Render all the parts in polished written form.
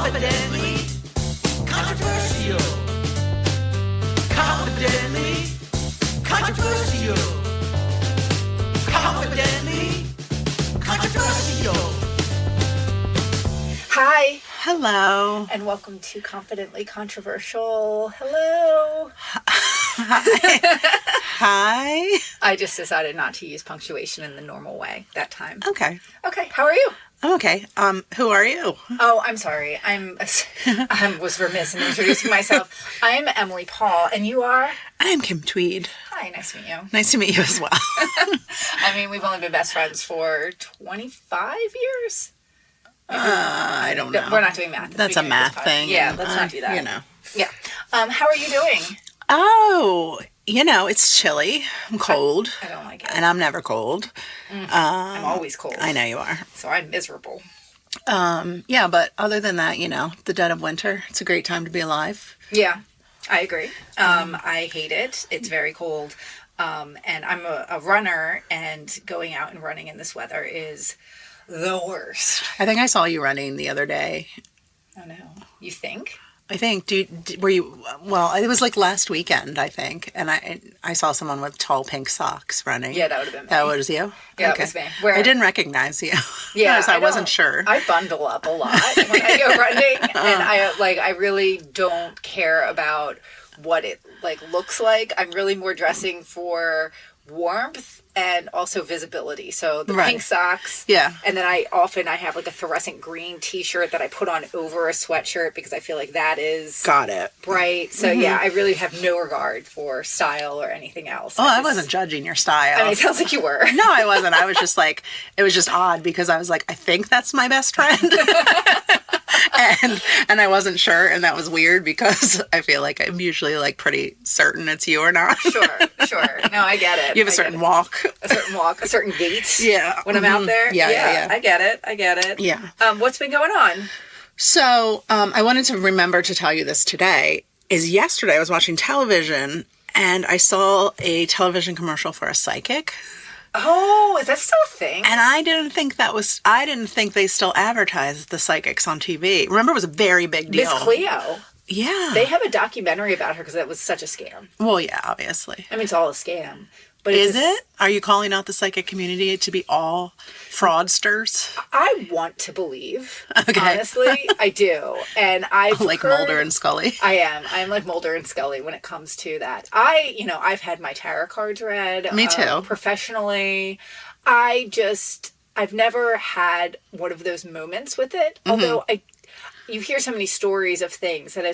Confidently controversial. Confidently controversial. Confidently controversial. Hi, Hello. and welcome to Confidently Controversial. Hello. Hi. I just decided not to use punctuation in the normal way that time. Okay. Okay, how are you? I'm okay. Who are you? Oh, I'm sorry. I was remiss in introducing myself. I'm Emily Paul, and you are? I'm Kim Tweed. Hi, nice to meet you. Nice to meet you as well. I mean, we've only been best friends for 25 years? I don't know. We're not doing math. That's a math thing. Yeah, let's not do that. You know. Yeah. How are you doing? Oh, it's chilly. I'm cold. I don't like it. And I'm never cold. I'm always cold. I know you are. So I'm miserable. Yeah, but other than that, the dead of winter, it's a great time to be alive. Yeah, I agree. I hate it. It's very cold. And I'm a runner, and going out and running in this weather is the worst. I think I saw you running the other day. Oh, no. You think? I think, were you, well, it was like last weekend, I think, and I saw someone with tall pink socks running. Yeah, that would have been me. That was you? Yeah, okay. that was me. Where I didn't recognize you. Yeah, I wasn't sure. I bundle up a lot when I go running, and I really don't care about what it looks like. I'm really more dressing for warmth and also visibility. So the pink socks. Yeah. And then I have like a fluorescent green t-shirt that I put on over a sweatshirt because I feel like that is got it bright. So yeah, I really have no regard for style or anything else. Oh, I wasn't judging your style. I mean, it sounds like you were. No, I wasn't. I was just like, it was just odd because I was like, I think that's my best friend. and I wasn't sure, and that was weird because I feel like I'm usually pretty certain it's you or not. Sure. No, I get it. You have a certain walk. A certain gait. Yeah. When I'm out there. Yeah. I get it. Yeah. What's been going on? So, I wanted to remember to tell you this today. Yesterday I was watching television and I saw a television commercial for a psychic. Oh, is that still a thing? And I didn't think they still advertised the psychics on TV. Remember, it was a very big deal. Miss Cleo. Yeah. They have a documentary about her because that was such a scam. Well, yeah, obviously. I mean, it's all a scam. But Is it? Are you calling out the psychic community to be all fraudsters? I want to believe. Okay. Honestly, I do. And I've like heard, Mulder and Scully. I am. I'm like Mulder and Scully when it comes to that. I've had my tarot cards read. Me too. Professionally. I've never had one of those moments with it. Mm-hmm. Although you hear so many stories of things that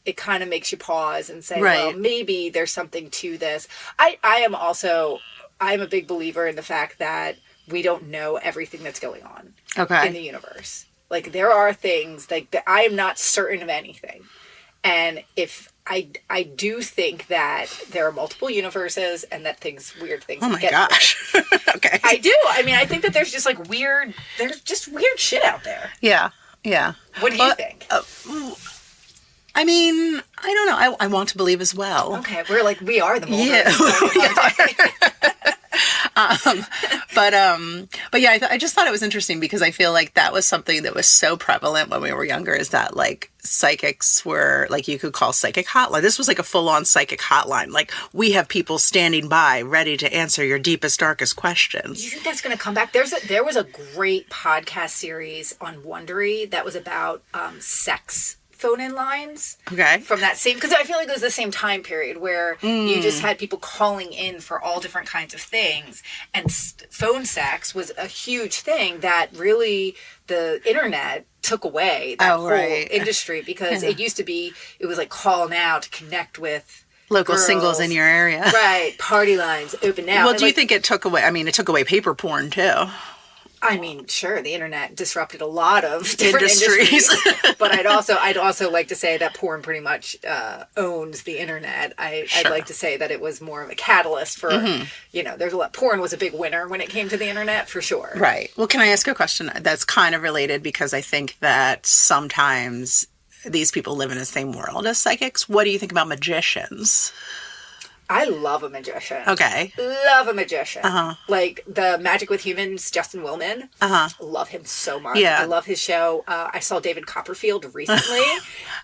it kind of makes you pause and say, well, maybe there's something to this. I'm a big believer in the fact that we don't know everything that's going on in the universe. Like, there are things that I am not certain of anything. And if I do think that there are multiple universes and that weird things. Oh my gosh. Okay. I do. I mean, I think that there's just weird shit out there. Yeah. Yeah. What do you think? I mean, I don't know. I want to believe as well. Okay, we are the Mulder. But yeah, I just thought it was interesting because I feel like that was something that was so prevalent when we were younger, is that psychics were you could call psychic hotline. This was a full-on psychic hotline. We have people standing by ready to answer your deepest, darkest questions. You think that's going to come back? There was a great podcast series on Wondery that was about sex phone-in lines. Okay. From that same, because I feel like it was the same time period where you just had people calling in for all different kinds of things, and phone sex was a huge thing that really the internet took away that whole industry, because it used to be, it was call now to connect with local girls. Singles in your area. Right. Party lines open now. Well, do you think it took away, it took away paper porn too? I mean, sure, the internet disrupted a lot of different industries. But I'd also like to say that porn pretty much owns the internet. I'd like to say that it was more of a catalyst for, there's a lot. Porn was a big winner when it came to the internet, for sure. Right. Well, can I ask a question that's kind of related, because I think that sometimes these people live in the same world as psychics. What do you think about magicians? I love a magician. Okay. Love a magician. Uh-huh. Like the Magic with Humans, Justin Willman. Uh-huh. Love him so much. Yeah. I love his show. I saw David Copperfield recently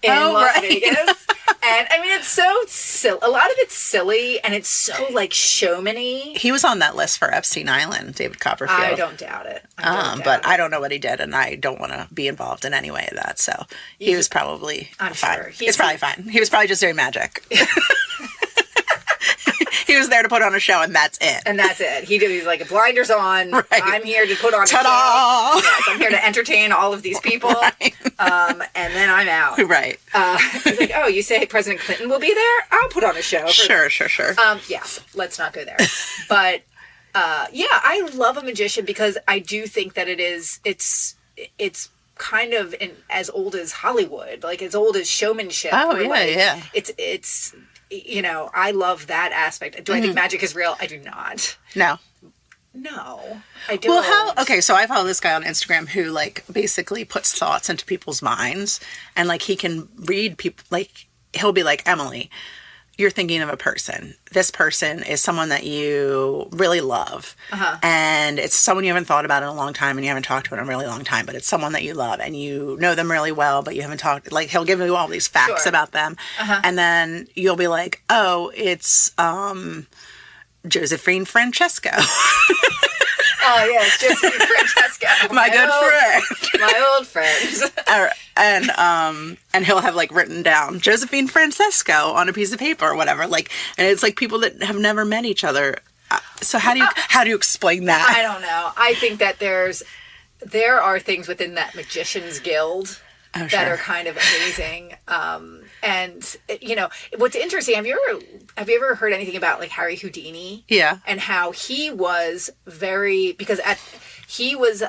in Oh, Las right. Vegas. And I mean, it's so silly. A lot of it's silly and it's so like showman-y. He was on that list for Epstein Island, David Copperfield. I don't doubt it. But I don't know what he did, and I don't want to be involved in any way of that. So he was probably I'm fine. sure. It's probably fine. He was probably just doing magic. He was there to put on a show, and that's it. And that's it. He's like, blinders on. Right. I'm here to put on a show. Ta-da! Yes, I'm here to entertain all of these people. Right. And then I'm out. Right. He's like, oh, you say President Clinton will be there? I'll put on a show. Sure. Yes, let's not go there. But yeah, I love a magician because I do think that it's kind of as old as Hollywood, like as old as showmanship. Oh, or yeah, like, yeah. It's you know, I love that aspect. Do I think magic is real? I do not. No. No, I don't. Well, okay, so I follow this guy on Instagram who, like, basically puts thoughts into people's minds, and, like, he can read people, like, he'll be like, Emily, you're thinking of a person. This person is someone that you really love. And it's someone you haven't thought about in a long time and you haven't talked to in a really long time, but it's someone that you love and you know them really well, but you haven't talked. Like, he'll give you all these facts Sure. about them. And then you'll be like, oh, it's Josephine Francesco. Oh, yes, Josephine Francesco. My good friend. My old friend. And he'll have, like, written down Josephine Francesco on a piece of paper or whatever. Like, and it's like people that have never met each other. So how do you explain that? I don't know. I think that there are things within that magician's guild that are kind of amazing. And you know, what's interesting, have you ever heard anything about like Harry Houdini? Yeah. And how he was he was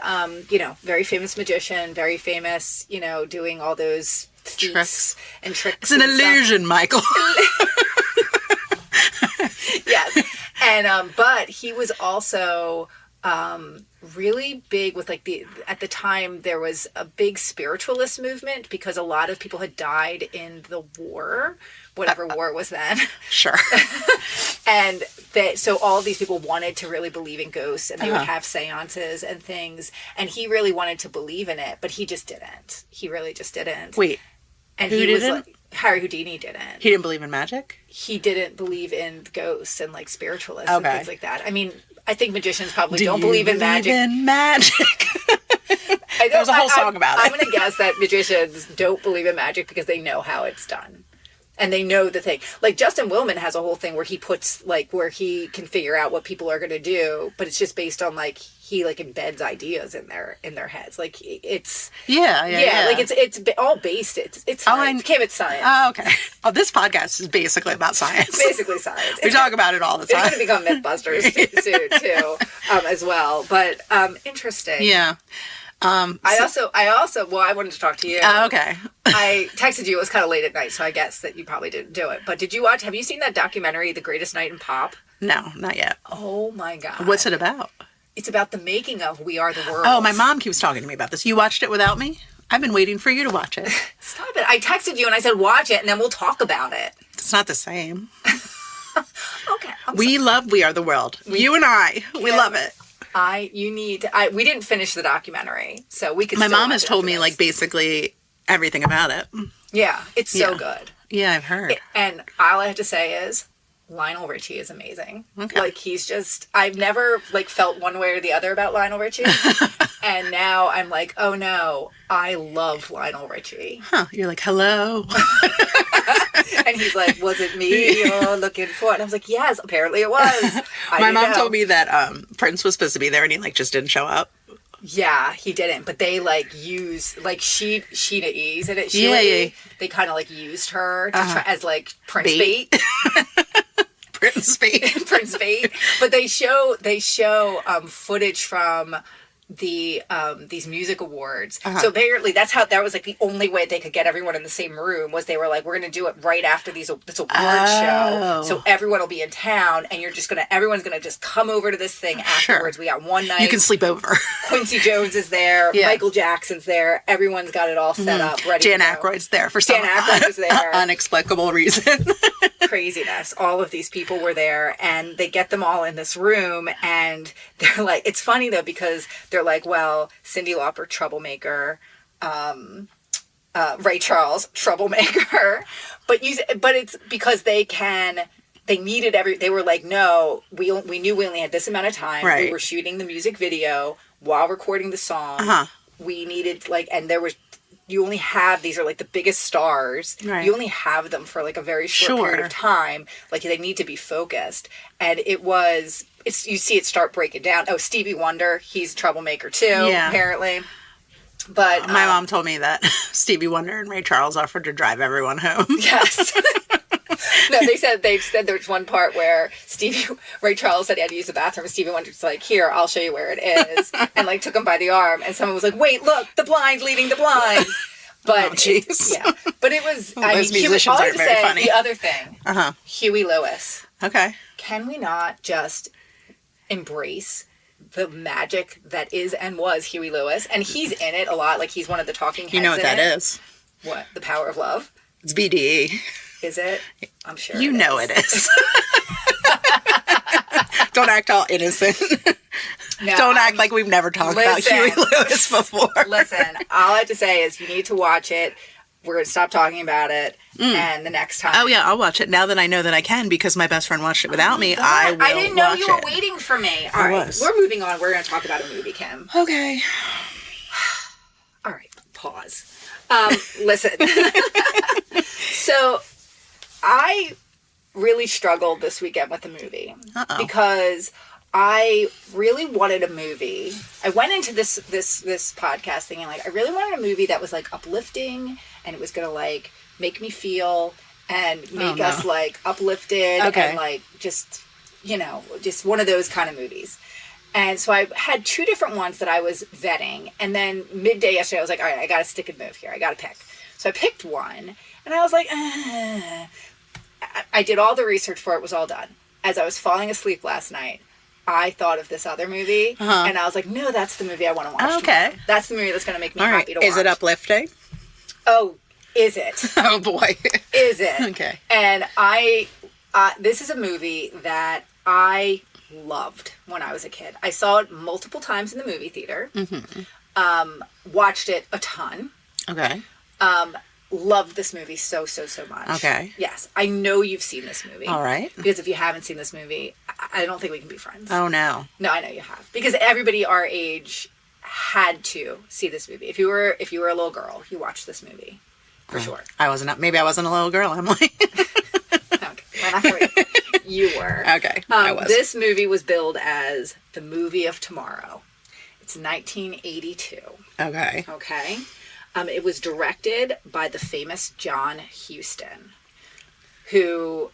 you know, very famous magician, very famous, you know, doing all those feats Tricks. and tricks. It's an and stuff. illusion, Michael. Yes. And but he was also really big with like at the time there was a big spiritualist movement because a lot of people had died in the war, whatever war was then. Sure. And so all of these people wanted to really believe in ghosts and they would have seances and things, and he really wanted to believe in it, but he just didn't. He really just didn't. Wait. And who he was didn't? like, Harry Houdini didn't. He didn't believe in magic? He didn't believe in ghosts and like spiritualists and Okay. things like that. I mean, I think magicians probably don't believe in magic. In magic? There's a whole song about it. I'm going to guess that magicians don't believe in magic because they know how it's done. And they know the thing. Like Justin Willman has a whole thing where he puts like where he can figure out what people are going to do, but it's just based on like he like embeds ideas in their heads. Like it's Yeah. like it's all based. It's science. It's science. Oh, okay. Oh, this podcast is basically about science. It's basically science. We talk about it all the time. It's going to become Mythbusters soon too, as well. But interesting. Yeah. I wanted to talk to you. Okay. I texted you. It was kind of late at night, so I guess that you probably didn't do it. But have you seen that documentary, The Greatest Night in Pop? No, not yet. Oh my God. What's it about? It's about the making of We Are the World. Oh, my mom keeps talking to me about this. You watched it without me? I've been waiting for you to watch it. Stop it. I texted you and I said, watch it and then we'll talk about it. It's not the same. Okay. We love We Are the World. You and I. We love it. We didn't finish the documentary, so we could My still mom watch has it told after me, this. like, basically everything about it. Yeah, it's so Yeah. good. Yeah, I've heard. And all I have to say is, Lionel Richie is amazing. Okay. Like, I've never, like, felt one way or the other about Lionel Richie. And now I'm like, oh no, I love Lionel Richie. Huh. You're like, hello. And he's like, was it me you're looking for? And I was like, yes, apparently it was. My mom told me that Prince was supposed to be there and he, like, just didn't show up. Yeah, he didn't. But they, like, used, like, Sheena E's in it. Yeah. They kind of, like, used her to try, as, like, Prince bait. Prince bait. Prince bait. But they show footage from the these music awards. So apparently that was like the only way they could get everyone in the same room was they were like, we're going to do it right after this award show. So everyone will be in town and everyone's going to just come over to this thing afterwards. Sure. We got one night. You can sleep over. Quincy Jones is there. Yeah. Michael Jackson's there. Everyone's got it all set up, ready Jan to go. Aykroyd's there for some Aykroyd was there. unexplicable reason. craziness. All of these people were there, and they get them all in this room, and they're like, it's funny though, because they're like, well, Cyndi Lauper, troublemaker, Ray Charles, troublemaker, but it's because they needed they were like, no, we knew we only had this amount of time. Right. We were shooting the music video while recording the song. Uh-huh. We needed and there was, you only have, these are like the biggest stars. Right. You only have them for like a very short period of time. Like they need to be focused. And you see it start breaking down. Oh, Stevie Wonder, he's a troublemaker too, apparently. But my mom told me that Stevie Wonder and Ray Charles offered to drive everyone home. Yes. No, they said there was one part where Ray Charles said he had to use the bathroom, and Stevie Wonder's like, here, I'll show you where it is, and like took him by the arm, and someone was like, wait, look, the blind leading the blind. But jeez. But it was. Those musicians aren't very funny. The other thing, Huey Lewis. Okay. Can we not just embrace the magic that is and was Huey Lewis? And he's in it a lot. Like he's one of the talking heads. You know what that is? What? The Power of Love? It's BDE. Is it? I'm sure. You know it is. Don't act all innocent. No, don't act like we've never talked about Huey Lewis before. Listen, all I have to say is you need to watch it. We're going to stop talking about it. And the next time. Oh, yeah, I'll watch it now that I know that I can, because my best friend watched it without me. I will. I didn't know watch you were it. waiting for me. All right, we're moving on. We're going to talk about a movie, Kim. Okay. All right, pause. Listen. So I really struggled this weekend with the movie. Because I really wanted a movie. I went into this podcast thinking like I really wanted a movie that was like uplifting, and it was gonna like make me feel and make us like uplifted and like just one of those kind of movies. And so I had two different ones that I was vetting, and then midday yesterday I was like, all right, I gotta stick and move here. I gotta pick. So I picked one, and I was like, I did all the research for it. Was all done. As I was falling asleep last night, I thought of this other movie, and I was like, no, that's the movie I want to watch. Okay. Tomorrow. That's the movie that's going to make me happy to watch. Is it uplifting? Oh, is it? Oh, boy. Is it? Okay. And this is a movie that I loved when I was a kid. I saw it multiple times in the movie theater. Watched it a ton. Okay. Loved this movie so much. Okay. Yes. I know you've seen this movie. All right. Because if you haven't seen this movie, I don't think we can be friends. Oh, no. No, I know you have. Because everybody our age had to see this movie. If you were a little girl, you watched this movie. For sure. Maybe I wasn't a little girl, Emily. Okay. We're not gonna, you were. Okay. I was. This movie was billed as the movie of tomorrow. It's 1982. Okay. Okay. It was directed by the famous John Huston, who,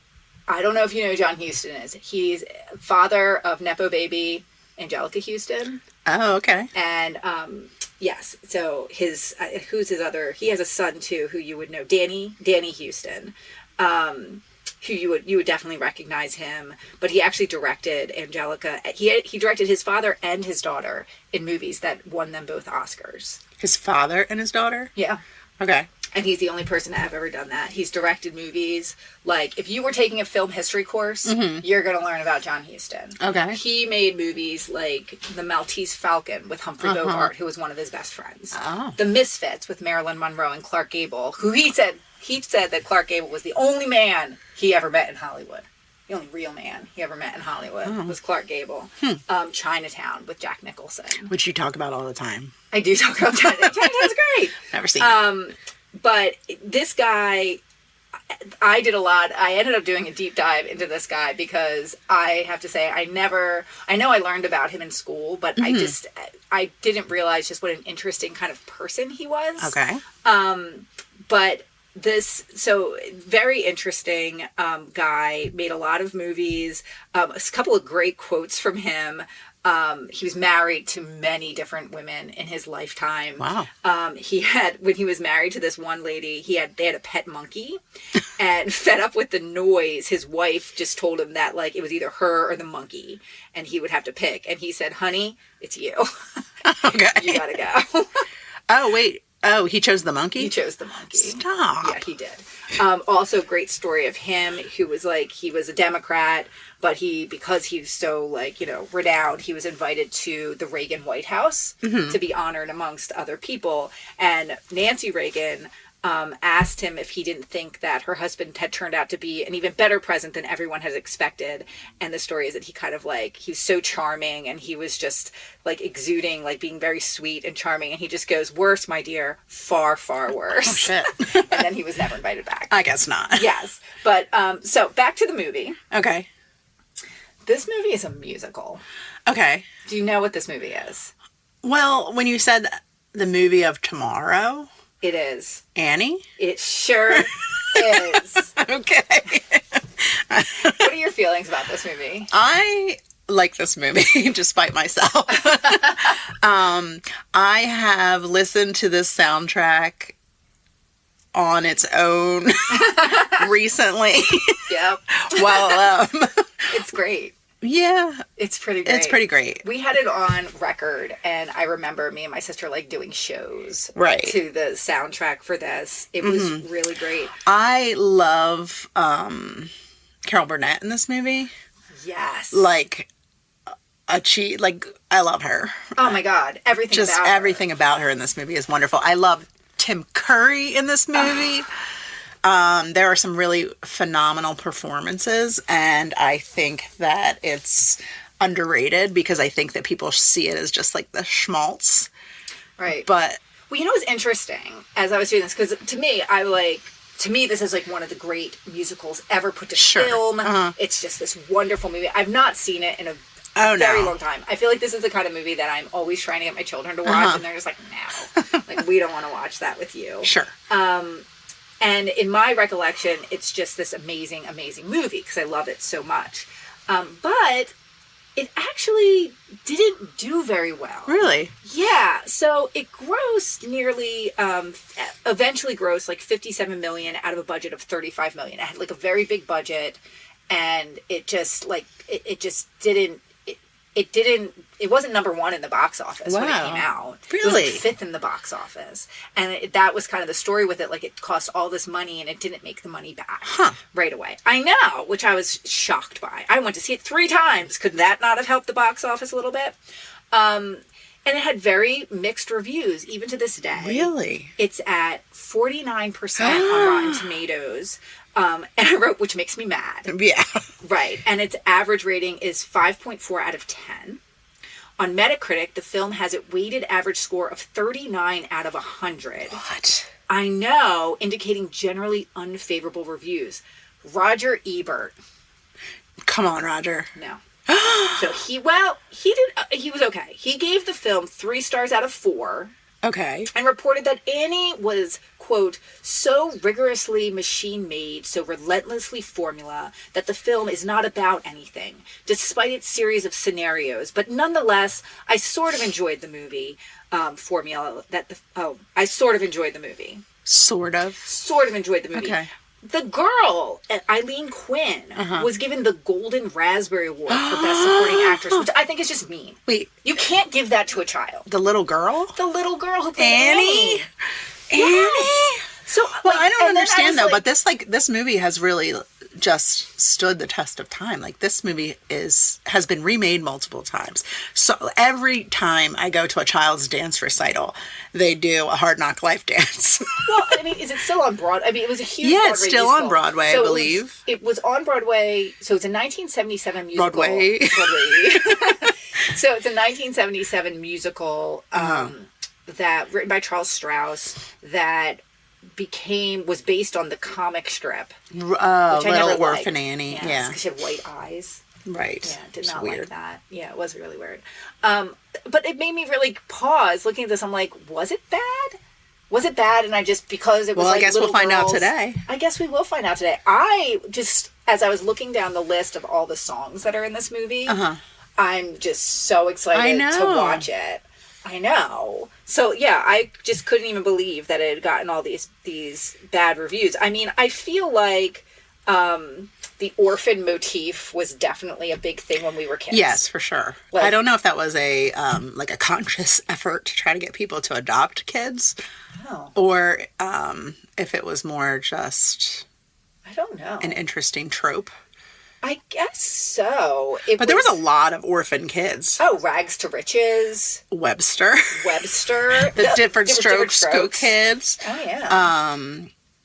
I don't know if you know who John Huston is. He's father of Nepo baby Angelica Houston. Oh, okay. And, yes, so who's his other, he has a son too, who you would know, Danny Houston, who you would definitely recognize him, but he actually directed Angelica. He directed his father and his daughter in movies that won them both Oscars. His father and his daughter? Yeah. Okay. And he's the only person to have ever done that. He's directed movies. Like, if you were taking a film history course, you're going to learn about John Huston. Okay. He made movies like The Maltese Falcon with Humphrey Bogart, who was one of his best friends. Oh. The Misfits with Marilyn Monroe and Clark Gable, who he said that Clark Gable was the only man he ever met in Hollywood. The only real man he ever met in Hollywood was Clark Gable. Chinatown with Jack Nicholson. Which you talk about all the time. I do talk about Chinatown. Chinatown's great. Never seen it. But this guy, I did a lot. I ended up doing a deep dive into this guy because I have to say, I know I learned about him in school, but I didn't realize just what an interesting kind of person he was. Okay. But very interesting guy, made a lot of movies, a couple of great quotes from him. He was married to many different women in his lifetime. Wow. When he was married to this one lady, they had a pet monkey, and fed up with the noise, his wife just told him that like it was either her or the monkey, and he would have to pick. And he said, "Honey, it's you. Okay, you gotta go." Oh wait. Oh, he chose the monkey? He chose the monkey. Stop. Yeah, he did. Also, great story of him who was like, he was a Democrat, but because he's so like, renowned, he was invited to the Reagan White House to be honored amongst other people. And Nancy Reagan asked him if he didn't think that her husband had turned out to be an even better president than everyone had expected. And the story is that he kind of like, he was so charming and he was just like exuding, like being very sweet and charming. And he just goes, "Worse, my dear, far, far worse." Oh, shit. And then he was never invited back. I guess not. Yes. But so back to the movie. Okay. This movie is a musical. Okay. Do you know what this movie is? Well, when you said the movie of tomorrow... It is. Annie? It sure is. Okay. What are your feelings about this movie? I like this movie, despite myself. I have listened to this soundtrack on its own recently. Yep. Well, It's great. yeah. It's pretty great. It's pretty great. We had it on record, and I remember me and my sister like doing shows Right. to the soundtrack for this. It was really great. I love Carol Burnett in this movie. Yes. Like I love her. Oh my God. Everything Just about her. everything about her in this movie is wonderful. I love Tim Curry in this movie. There are some really phenomenal performances, and I think that it's underrated because I think that people see it as just like the schmaltz. Right. But Well, what's interesting as I was doing this, because to me, this is like one of the great musicals ever put to Sure. film. It's just this wonderful movie. I've not seen it in a Oh, very no. long time. I feel like this is the kind of movie that I'm always trying to get my children to watch, and they're just like, no. Like, we don't want to watch that with you. Sure. And in my recollection, it's just this amazing, amazing movie because I love it so much. But it actually didn't do very well. Really? Yeah, so it grossed nearly, eventually grossed like $57 million out of a budget of $35 million. It had like a very big budget, and it just like it wasn't number one in the box office when it Wow. came out. Really? It was like fifth in the box office, and that was kind of the story with it. Like, it cost all this money and it didn't make the money back right away. I know, which I was shocked by. I went to see it 3 times. Could that not have helped the box office a little bit? And it had very mixed reviews, even to this day. Really? It's at 49% on Rotten Tomatoes. And I wrote, which makes me mad. Yeah. Right. And its average rating is 5.4 out of 10. On Metacritic, the film has a weighted average score of 39 out of 100. What? I know, indicating generally unfavorable reviews. Roger Ebert. Come on, Roger. No. So he was okay. He gave the film 3 stars out of 4. Okay. And reported that Annie was, quote, so rigorously machine-made, so relentlessly formula, that the film is not about anything, despite its series of scenarios. But nonetheless, I sort of enjoyed the movie. I sort of enjoyed the movie. Sort of. Sort of enjoyed the movie. Okay. The girl, Eileen Quinn, was given the Golden Raspberry Award for Best Supporting Actress, which I think is just mean. Wait, You can't give that to a child. the little girl? The little girl who played Annie? Yes. So, Well, I don't and then understand was though, but this movie has really just stood the test of time. Like, this movie has been remade multiple times. So every time I go to a child's dance recital, they do a Hard Knock Life dance. Well, I mean, is it still on Broadway? I mean, it was a huge Yeah, Broadway it's still musical. on Broadway, So I believe. It was on Broadway, so it's a 1977 musical. Broadway. So it's a 1977 musical that written by Charles Strauss that was based on the comic strip. Little never Orphan liked. Annie. Yeah. Yeah. Because she had white eyes. Right. Yeah, did It's not weird. like that. Yeah, it was really weird. But it made me really pause looking at this. I'm like, was it bad? Was it bad? And because it was Well, I like guess we'll little find out girls- today. I guess we will find out today. As I was looking down the list of all the songs that are in this movie, I'm just so excited to watch it. I know. So yeah, I just couldn't even believe that it had gotten all these bad reviews. I mean, I feel like the orphan motif was definitely a big thing when we were kids. Yes, for sure. Like, I don't know if that was a like a conscious effort to try to get people to adopt kids, or if it was more just I don't know. an interesting trope. I guess so. But there was a lot of orphan kids. Oh, rags to riches. Webster. The different strokes kids. Oh, yeah.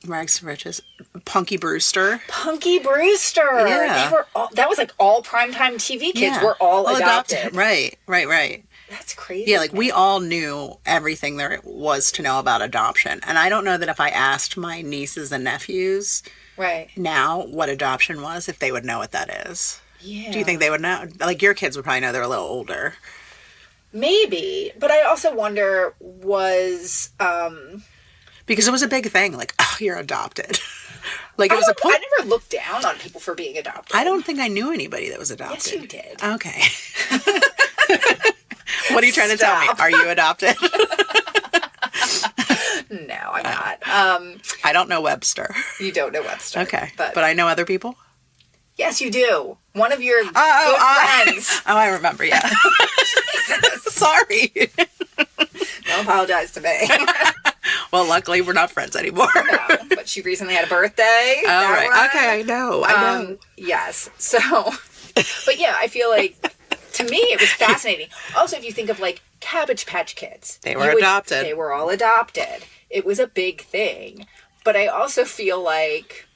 Rags to riches. Punky Brewster. Punky Brewster. Yeah. They were that was like all primetime TV kids were all adopted. Right. That's crazy. Yeah, like we all knew everything there was to know about adoption. And I don't know that if I asked my nieces and nephews now what adoption was, if they would know what that is. Yeah. Do you think they would know? Like your kids would probably know, they're a little older. Maybe. But I also wonder because it was a big thing, like, oh, you're adopted. Like it was I never looked down on people for being adopted. I don't think I knew anybody that was adopted. Yes, you did. Okay. What are you trying to tell me? Are you adopted? No, I'm not. I don't know Webster. You don't know Webster. Okay. But I know other people? yes, you do. One of your good friends. Oh, I remember, yeah. Sorry. Don't apologize to me. Well, luckily we're not friends anymore. No, but she recently had a birthday. Oh, right. Okay, I know. Yes. So, but yeah, I feel like, to me, it was fascinating. Also, if you think of like Cabbage Patch Kids. They were adopted. They were all adopted. It was a big thing. But I also feel like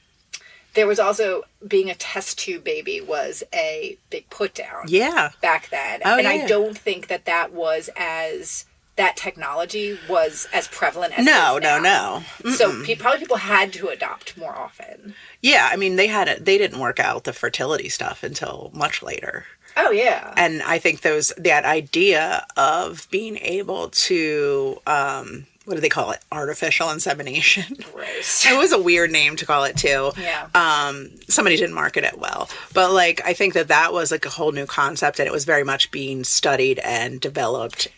there was also being a test tube baby was a big put down. Yeah. Back then. Oh, and yeah. I don't think that was that technology was as prevalent as it is No. now. Mm-mm. So probably people had to adopt more often. Yeah, I mean, they didn't work out the fertility stuff until much later. Oh, yeah. And I think that idea of being able to, what do they call it? Artificial insemination. Gross. It was a weird name to call it too. Yeah. Somebody didn't market it well. But like, I think that was like a whole new concept, and it was very much being studied and developed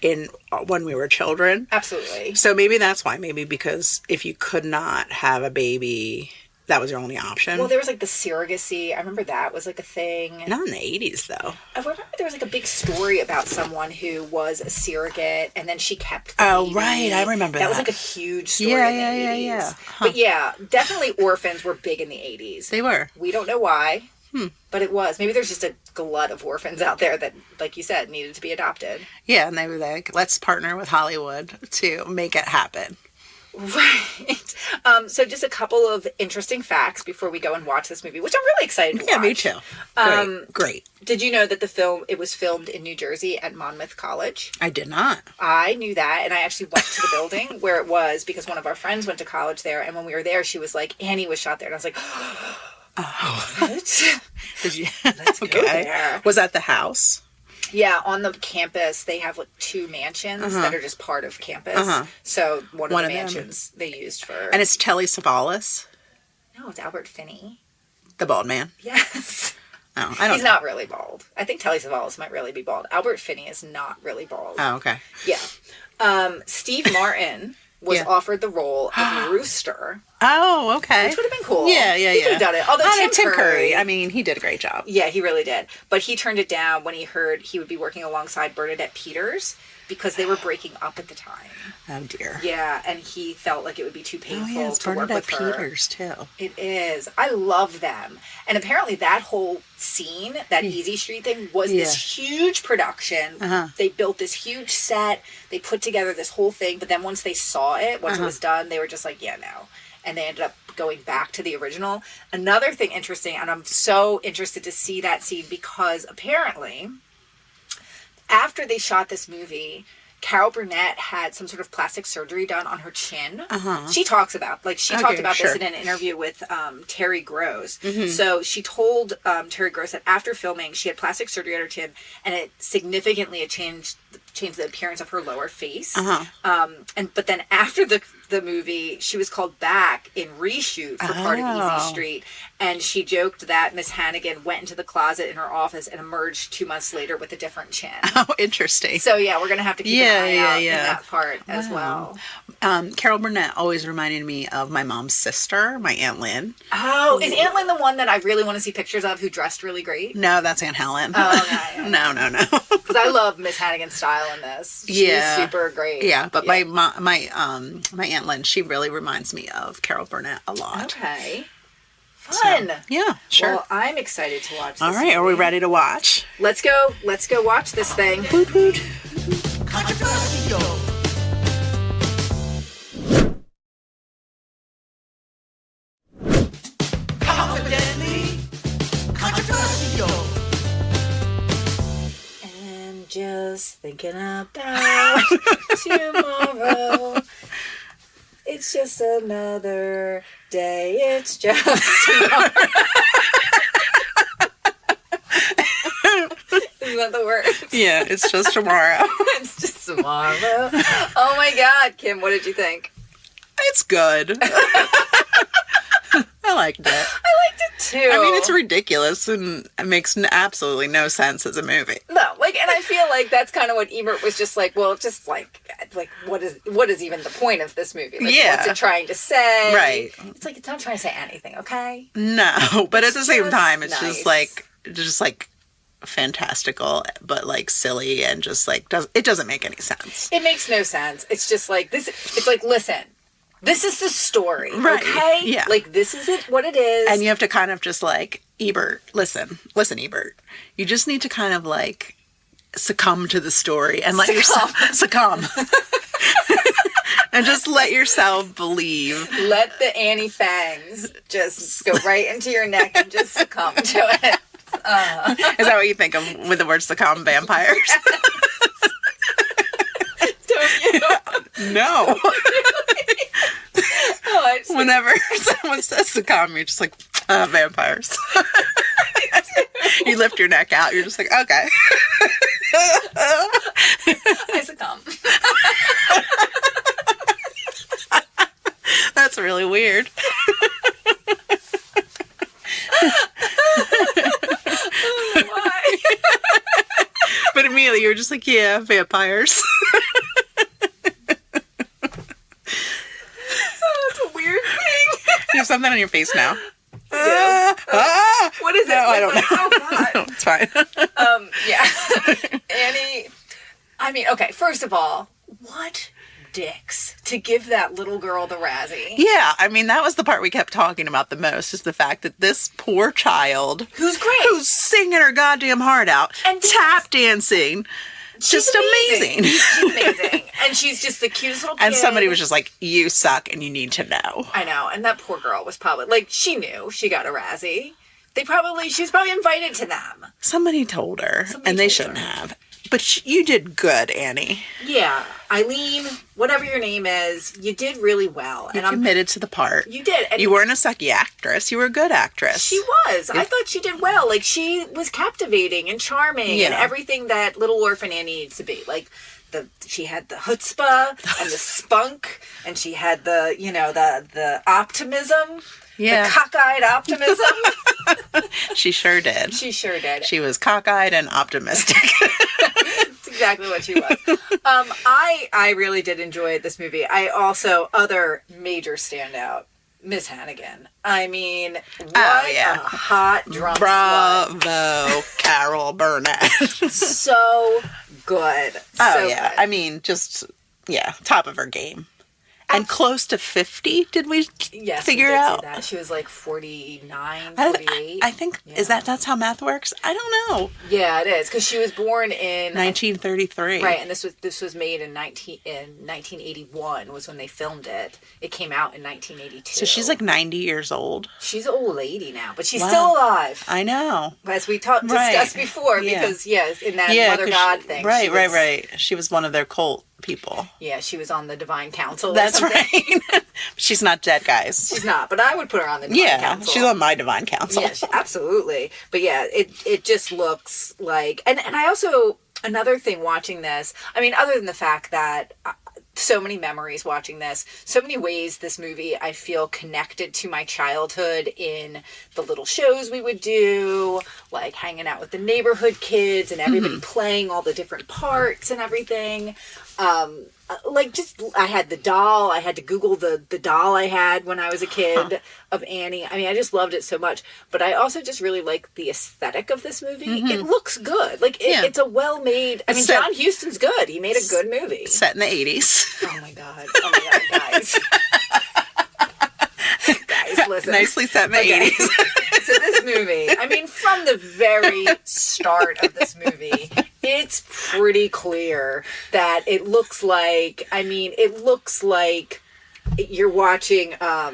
when we were children. Absolutely. So maybe that's why. Maybe because if you could not have a baby, that was your only option. Well, there was like the surrogacy. I remember that was like a thing. Not in the 80s, though. I remember there was like a big story about someone who was a surrogate and then she kept the baby. Right. I remember that. That was like a huge story Yeah, in the 80s. yeah. Huh. But yeah, definitely orphans were big in the 80s. They were. We don't know why, but it was. Maybe there's just a glut of orphans out there that, like you said, needed to be adopted. Yeah, and they were like, let's partner with Hollywood to make it happen. Right. So just a couple of interesting facts before we go and watch this movie, which I'm really excited to watch. Yeah, me too. Great. Did you know that it was filmed in New Jersey at Monmouth College? I did not. I knew that, and I actually went to the building where it was because one of our friends went to college there, and when we were there, she was like, Annie was shot there, and I was like, oh. What? Did you? Let's go there. Was that the house? Yeah, on the campus, they have like 2 mansions that are just part of campus. So one of the mansions they used for... And it's Telly Savalas? No, it's Albert Finney. The bald man? Yes. Oh, I don't He's know. not really bald. I think Telly Savalas might really be bald. Albert Finney is not really bald. Oh, okay. Yeah. Steve Martin was offered the role of Rooster. Oh, okay. Which would have been cool. Yeah. He could have done it. Although Tim Curry, I mean, he did a great job. Yeah, he really did. But he turned it down when he heard he would be working alongside Bernadette Peters because they were breaking up at the time. Oh, dear. Yeah, and he felt like it would be too painful it's to work Bernadette with her. Peters, too. It is. I love them. And apparently that whole scene, that Easy Street thing, was this huge production. They built this huge set. They put together this whole thing. But then once they saw it, once it was done, they were just like, yeah, no. And they ended up going back to the original. Another thing interesting, and I'm so interested to see that scene because apparently after they shot this movie, Carol Burnett had some sort of plastic surgery done on her chin. She talks about this in an interview with Terry Gross. So she told Terry Gross that after filming, she had plastic surgery on her chin, and it significantly changed change the appearance of her lower face. Uh-huh. But then after the movie, she was called back in reshoot for part of Easy Street, and she joked that Miss Hannigan went into the closet in her office and emerged 2 months later with a different chin. Oh, interesting. So yeah, we're gonna have to keep an eye out in that part as well. Carol Burnett always reminded me of my mom's sister, my Aunt Lynn. Oh, is Aunt Lynn the one that I really want to see pictures of who dressed really great? No, that's Aunt Helen. Oh, okay. No. Because I love Miss Hannigan's style in this. She's super great. Yeah, but my Aunt Lynn, she really reminds me of Carol Burnett a lot. Okay. Fun. So, yeah, sure. Well, I'm excited to watch this. All right, are we ready to watch? Let's go watch this thing. Boot boot. Controversial. Confidently controversial. And just thinking about tomorrow. It's just another day. It's just tomorrow. Isn't that the word? Yeah, it's just tomorrow. It's just tomorrow. Oh my God, Kim, what did you think? It's good. I liked it. I liked it too. I mean, it's ridiculous and it makes absolutely no sense as a movie. No, and I feel like that's kind of what Ebert was just like, well, just like what is even the point of this movie? Like, what's it trying to say? Right. It's like, it's not trying to say anything, okay? No, but at the same time, it's nice. just like fantastical, but like silly and just like, it doesn't make any sense. It makes no sense. It's just like, this, it's like, listen, this is the story, right. Okay? Yeah. Like, this is what it is. And you have to kind of just like, Ebert, listen, Ebert. You just need to kind of like succumb to the story and let yourself succumb. And just let yourself believe. Let the Annie fangs just go right into your neck and just succumb to it. Is that what you think of with the word succumb, vampires? Don't you? No. Oh, Whenever someone says succumb, you're just like, vampires. You lift your neck out, you're just like, okay. I succumb. That's really weird. Why? But immediately you're just like, yeah, vampires. That's a weird thing. You have something on your face now. What is it? No, I don't know. Oh, God. No, it's fine. Yeah. Annie, I mean, okay, first of all, what dicks to give that little girl the Razzie. Yeah, I mean, that was the part we kept talking about the most, is the fact that this poor child, Who's great. who's singing her goddamn heart out, And tap dancing, just amazing. She's amazing. And she's just the cutest little kid. And somebody was just like, you suck and you need to know. I know, and that poor girl was probably, like, she knew she got a Razzie. She was probably invited to them. Somebody told her, and they shouldn't have. But you did good, Annie. Yeah. Eileen, whatever your name is, you did really well. You committed to the part. You did. And you weren't a sucky actress. You were a good actress. She was. I thought she did well. Like, she was captivating and charming and everything that little orphan Annie needs to be. Like, she had the chutzpah and the spunk, and she had the, the optimism. Yeah. The cockeyed optimism. She sure did. She sure did. She was cockeyed and optimistic. That's exactly what she was. I really did enjoy this movie. Other major standout, Miss Hannigan. I mean, what a hot drum Bravo, slut. Carol Burnett. So good. Good. I mean, just, top of her game. And close to 50, did we figure out? That. She was like 49, 48. I think, that's how math works? I don't know. Yeah, it is. Because she was born in 1933. Right, and this was made in 1981 was when they filmed it. It came out in 1982. So she's like 90 years old. She's an old lady now, but she's still alive. I know. As we discussed before, because, in that Mother God thing. Right. She was one of their cult people. Yeah, she was on the Divine Council. That's right. She's not dead, guys. She's not, but I would put her on the Divine Council. She's on my Divine Council. Yeah, absolutely. But it just looks like, and I also, Another thing watching this, I mean, other than the fact that so many memories watching this, so many ways this movie I feel connected to my childhood in the little shows we would do, like hanging out with the neighborhood kids and everybody playing all the different parts and everything. Like, just, I had the doll. I had to Google the doll I had when I was a kid of Annie. I mean, I just loved it so much. But I also just really like the aesthetic of this movie. It looks good. Like, it's a well-made... I mean, John Huston's good. He made a good movie. Set in the 80s. Oh, my God, guys. Guys, listen. Nicely set in the 80s. So this movie, I mean, from the very start of this movie, it's pretty clear that it looks like you're watching, I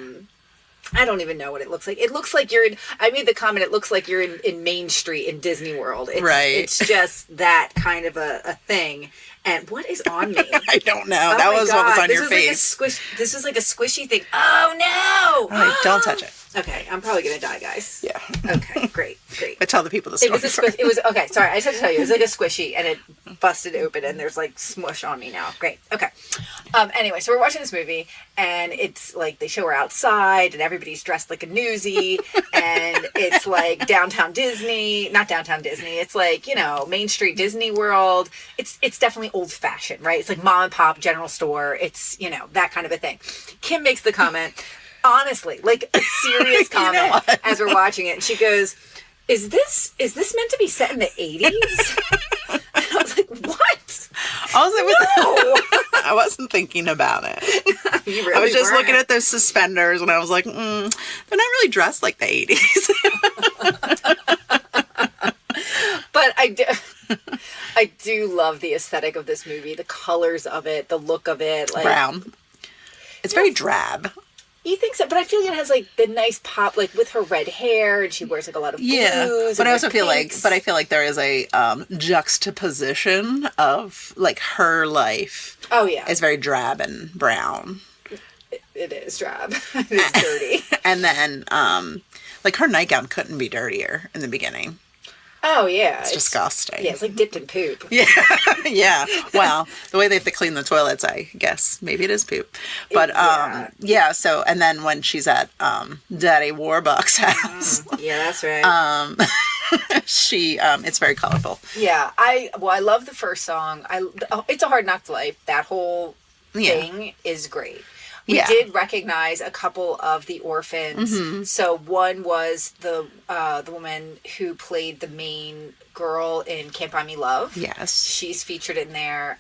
don't even know what it looks like. It looks like I made the comment, it looks like you're in Main Street in Disney World. It's just that kind of a thing. And what is on me? I don't know. That was what was on your face. This was like a squishy thing. Oh, no! All right, don't touch it. Okay, I'm probably going to die, guys. Yeah. Okay, great. But tell the people the story. It was, okay, sorry, I just have to tell you. It was like a squishy, and it busted open, and there's like smush on me now. Great, okay. Anyway, so we're watching this movie, and it's like they show her outside, and everybody's dressed like a newsie, and it's like downtown Disney, not downtown Disney, it's like, Main Street Disney World. It's definitely old-fashioned, right? It's like mom and pop general store. It's, that kind of a thing. Kim makes the comment, honestly, like a serious comment as we're watching it. And she goes, is this meant to be set in the 80s? And I was like, what? I wasn't thinking about it. Really I was just weren't. looking at those suspenders and I was like, they're not really dressed like the 80s. But I do love the aesthetic of this movie, the colors of it, the look of it. Like, brown. It's very drab. You think so? But I feel like it has like the nice pop, like with her red hair, and she wears like a lot of blues. But and I also feel pinks. like, there is a juxtaposition of like her life. Oh yeah, is very drab and brown. It is drab. It is dirty. And then, like her nightgown couldn't be dirtier in the beginning. Oh yeah, it's disgusting. Yeah, it's like dipped in poop. Yeah, yeah. Well, the way they have to clean the toilets, I guess maybe it is poop. But yeah. So, and then when she's at Daddy Warbucks' house, yeah, that's right. she it's very colorful. Yeah, I love the first song. It's a Hard Knock Life. That whole thing is great. We did recognize a couple of the orphans. Mm-hmm. So one was the woman who played the main girl in Can't Buy Me Love. Yes. She's featured in there.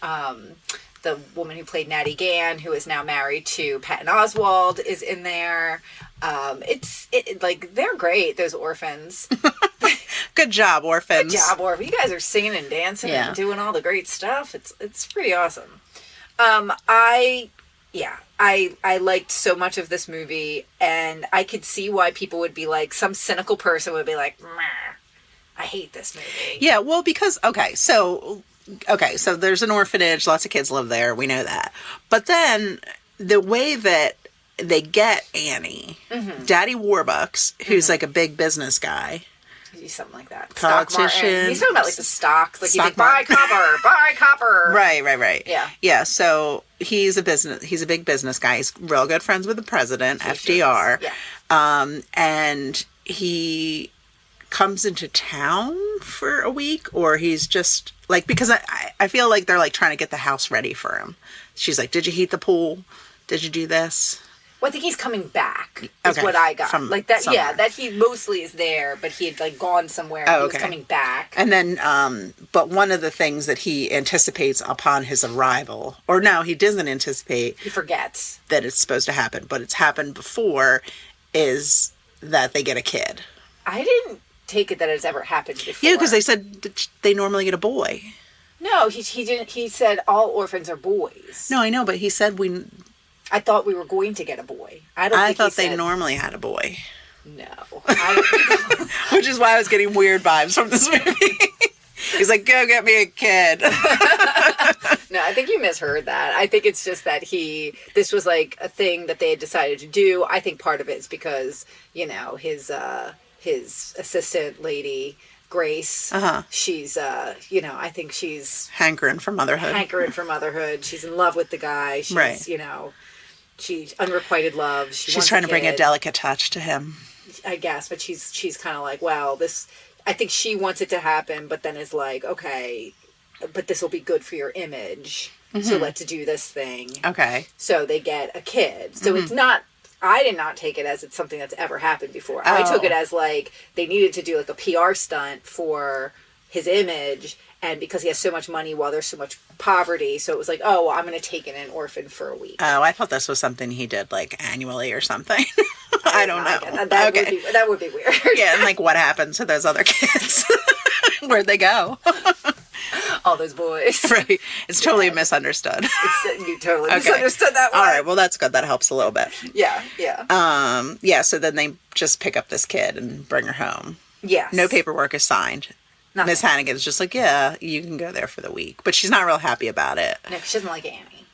The woman who played Natty Gann, who is now married to Patton Oswalt, is in there. Like, they're great, those orphans. Good job, orphans. Good job, orphans. You guys are singing and dancing and doing all the great stuff. It's pretty awesome. I liked so much of this movie, and I could see why people would be like, some cynical person would be like, I hate this movie. Yeah, well, because, so there's an orphanage, lots of kids live there, we know that. But then, the way that they get Annie, Daddy Warbucks, who's like a big business guy. He's something like that. Politician. He's talking about like the stocks. Like he's like, buy copper. Right. Yeah. Yeah, so he's a big business guy. He's real good friends with the president, FDR. Yeah. And he comes into town for a week, or he's just like, because I feel like they're like trying to get the house ready for him. She's like, did you heat the pool? Did you do this? Well, I think he's coming back, is what I got. From like that, somewhere. Yeah, that he mostly is there, but he had like gone somewhere and he was coming back. And then, but one of the things that he anticipates upon his arrival, or no, he doesn't anticipate. He forgets. That it's supposed to happen, but it's happened before, is that they get a kid. I didn't take it that it's ever happened before. Yeah, because they said that they normally get a boy. No, he didn't. He said all orphans are boys. No, I know, but he said I thought we were going to get a boy. I thought they normally had a boy. No. Which is why I was getting weird vibes from this movie. He's like, go get me a kid. No, I think you misheard that. I think it's just that this was like a thing that they had decided to do. I think part of it is because, his assistant lady Grace. She's, I think she's hankering for motherhood. She's in love with the guy. She's, right. She's unrequited love. She's trying to bring a delicate touch to him, I guess, but she's kind of like, well, I think she wants it to happen, but then is like, okay, but this will be good for your image. So let's do this thing. Okay. So they get a kid. So it's not, I did not take it as it's something that's ever happened before. I took it as like they needed to do like a PR stunt for his image, and because he has so much money while there's so much poverty, so it was like, oh, well, I'm going to take in an orphan for a week. Oh, I thought this was something he did like annually or something. I don't know. That would be weird. Yeah, and like what happened to those other kids? Where'd they go? All those boys. Right. It's totally misunderstood. You totally misunderstood that one. All right, well, that's good. That helps a little bit. Yeah. Yeah, so then they just pick up this kid and bring her home. Yes. No paperwork is signed. Nothing. Miss Hannigan's just like, yeah, you can go there for the week. But she's not real happy about it. No, she doesn't like Annie.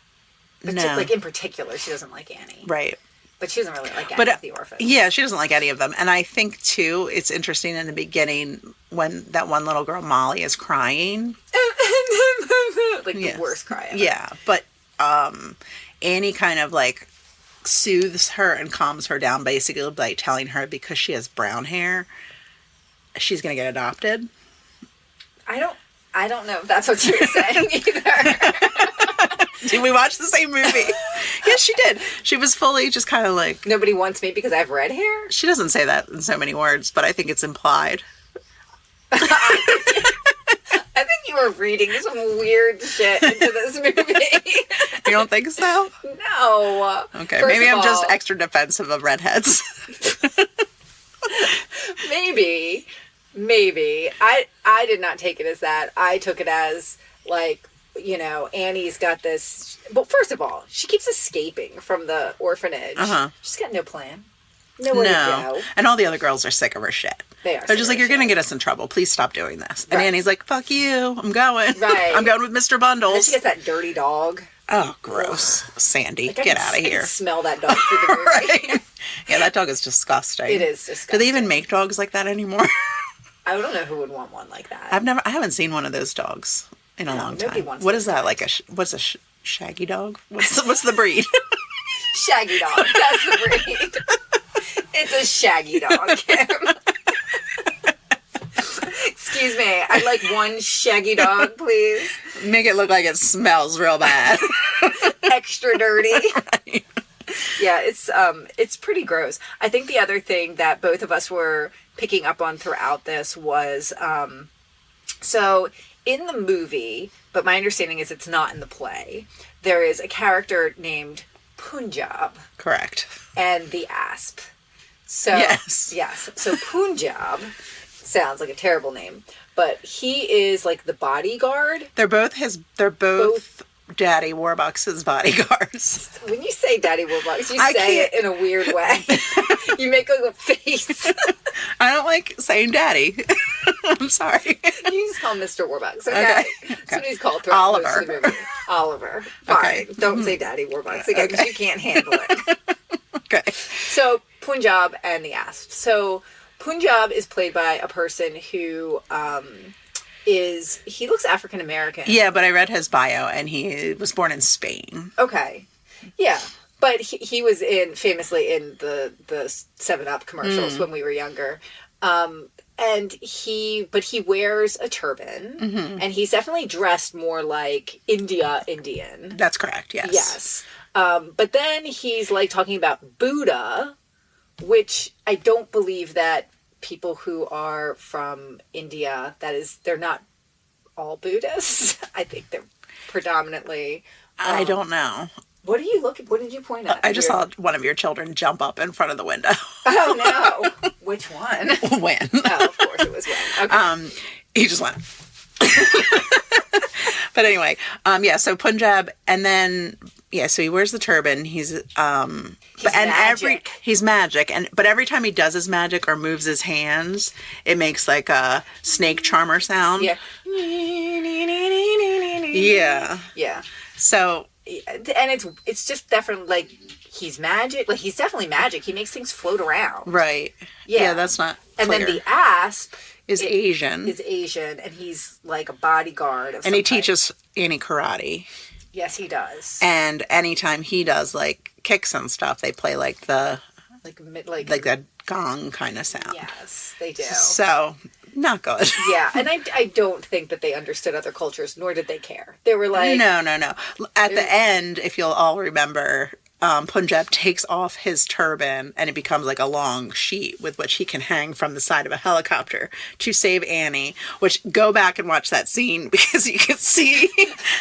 But No. like in particular, she doesn't like Annie. Right. But she doesn't really like any of the orphans. Yeah, she doesn't like any of them. And I think, too, it's interesting in the beginning when that one little girl, Molly, is crying. Like the worst cry ever. Yeah, but Annie kind of, like, soothes her and calms her down, basically, by telling her because she has brown hair, she's going to get adopted. I don't know if that's what you were saying either. Did we watch the same movie? Yes, she did. She was fully just kind of like... Nobody wants me because I have red hair? She doesn't say that in so many words, but I think it's implied. I think you were reading some weird shit into this movie. You don't think so? No. Okay, maybe I'm just extra defensive of redheads. Maybe. I did not take it as that. I took it as, like... Annie's got this... Well, first of all, she keeps escaping from the orphanage. She's got no plan. Nowhere to go. And all the other girls are sick of her shit. They are. They're just like, you're going to get us in trouble. Please stop doing this. And Annie's like, fuck you. I'm going. Right. I'm going with Mr. Bundles. And she gets that dirty dog. Oh, gross. Ugh. Sandy, get out of here. I can smell that dog through the movie. Right. Yeah, that dog is disgusting. It is disgusting. Do they even make dogs like that anymore? I don't know who would want one like that. I haven't seen one of those dogs in a long time. What is that? Like what's a shaggy dog? What's the breed? Shaggy dog. That's the breed. It's a shaggy dog, Kim. Excuse me. I'd like one shaggy dog, please. Make it look like it smells real bad. Extra dirty. Right. Yeah, it's pretty gross. I think the other thing that both of us were picking up on throughout this was so in the movie, but my understanding is it's not in the play, there is a character named Punjab. Correct. And the Asp. So yes. So Punjab sounds like a terrible name, but he is like the bodyguard. They're both Daddy Warbucks' bodyguards. When you say Daddy Warbucks, you say it in a weird way. You make a face. I don't like saying Daddy. I'm sorry. You just call him Mr. Warbucks, okay? That's what he's called throughout most of the movie. Oliver. Fine. Okay. Don't say Daddy Warbucks again because you can't handle it. Okay. So, Punjab and the Asp. So, Punjab is played by a person who... he looks African American. Yeah, but I read his bio and he was born in Spain. Okay. Yeah. But he was famously in the 7-Up commercials when we were younger. And he wears a turban and he's definitely dressed more like Indian. That's correct. Yes. Yes. But then he's like talking about Buddha, which I don't believe that people who are from India, they're not all Buddhists. I think they're predominantly... I don't know. What did you point at? I just saw one of your children jump up in front of the window. Oh, no. Which one? When. Oh, of course it was when. Okay. He just went. But anyway, so Punjab, and then... Yeah, so he wears the turban. He's magic. He's magic, but every time he does his magic or moves his hands, it makes like a snake charmer sound. Yeah. Yeah. Yeah. So and it's just definitely like he's magic. Like he's definitely magic. He makes things float around. Right. Yeah, that's not clear. And then the asp is Asian, and he's like a bodyguard of some and he type. teaches Annie karate. Yes, he does. And anytime he does like kicks and stuff, they play like the like that gong kind of sound. Yes, they do. So not good. Yeah, and I don't think that they understood other cultures, nor did they care. They were like, no. At the end, if you'll all remember, Punjab takes off his turban and it becomes like a long sheet with which he can hang from the side of a helicopter to save Annie, which go back and watch that scene because you can see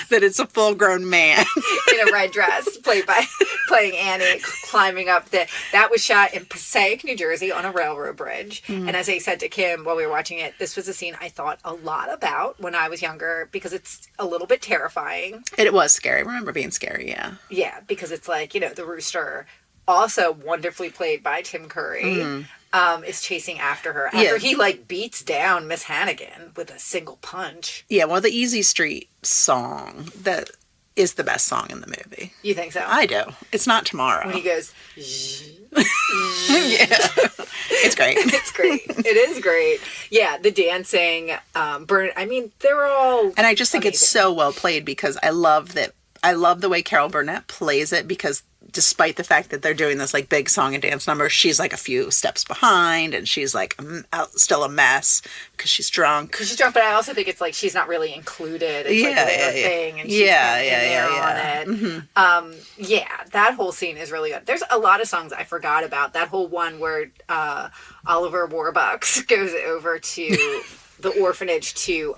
that it's a full-grown man in a red dress playing Annie climbing up that was shot in Passaic, New Jersey on a railroad bridge. And as I said to Kim while we were watching it, this was a scene I thought a lot about when I was younger because it's a little bit terrifying. It was scary. I remember being scary, yeah. Yeah, because it's like, the rooster, also wonderfully played by Tim Curry, is chasing after her after he like beats down Miss Hannigan with a single punch. Yeah, well, the Easy Street song that is the best song in the movie. You think so? I do. It's not Tomorrow. When he goes, yeah, it's great. It's great. It is great. Yeah, the dancing, burn. I mean, they're all. And I just think amazing. it's so well played because I love the way Carol Burnett plays it because despite the fact that they're doing this like big song and dance number, she's like a few steps behind and she's like still a mess because she's drunk. But I also think it's like she's not really included. It's like their thing and she's kind of in there on it. Mm-hmm. That whole scene is really good. There's a lot of songs I forgot about. That whole one where Oliver Warbucks goes over to the orphanage to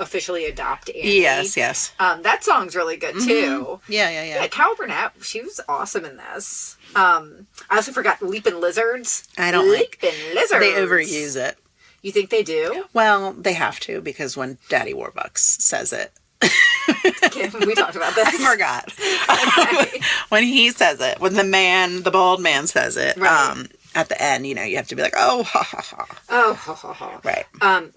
officially adopt Annie. Yes. That song's really good too. Yeah. Carol Burnett, she was awesome in this. I also forgot Leapin' Lizards. I don't Leapin' Lizards. They overuse it. You think they do? Well, they have to because when Daddy Warbucks says it. Kim, we talked about this. I forgot. Okay. When he says it, when the bald man says it, right. At the end, you have to be like, oh, ha, ha, ha. Oh, ha, ha, ha. Right.